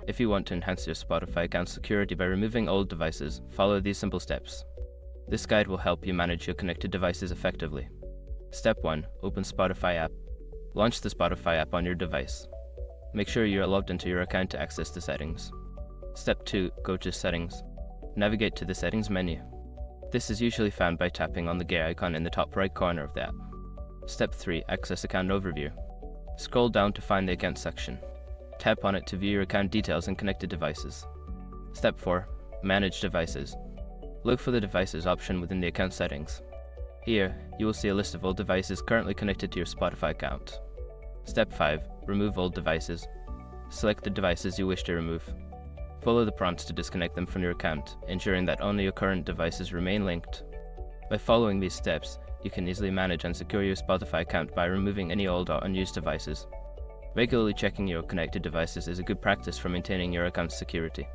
If you want to enhance your Spotify account security by removing old devices, follow these simple steps. This guide will help you manage your connected devices effectively. Step 1. Open Spotify app. Launch the Spotify app on your device. Make sure you are logged into your account to access the settings. Step 2. Go to Settings. Navigate to the Settings menu. This is usually found by tapping on the gear icon in the top right corner of the app. Step 3. Access Account Overview. Scroll down to find the Account section. Tap on it to view your account details and connected devices. Step 4. Manage Devices. Look for the Devices option within the account settings. Here, you will see a list of all devices currently connected to your Spotify account. Step 5. Remove old devices. Select the devices you wish to remove. Follow the prompts to disconnect them from your account, ensuring that only your current devices remain linked. By following these steps, you can easily manage and secure your Spotify account by removing any old or unused devices. Regularly checking your connected devices is a good practice for maintaining your account's security.